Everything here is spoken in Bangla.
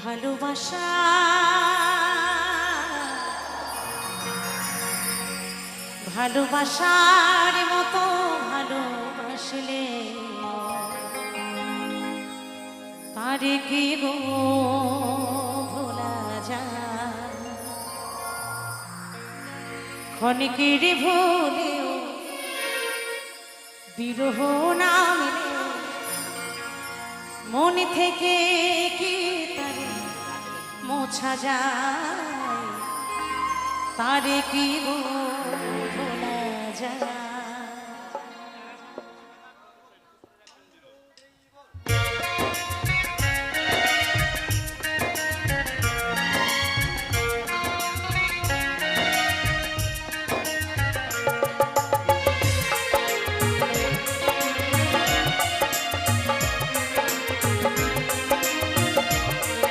ভালোবাসা ভালোবাসার মতো ভালোবাসলে তারে কি গো ভোলা যায়। ক্ষণিকের ভুলেও বিরহ নামলে মন থেকে কি তারে মোছা যায়, তারে কি গো ভোলা যায়।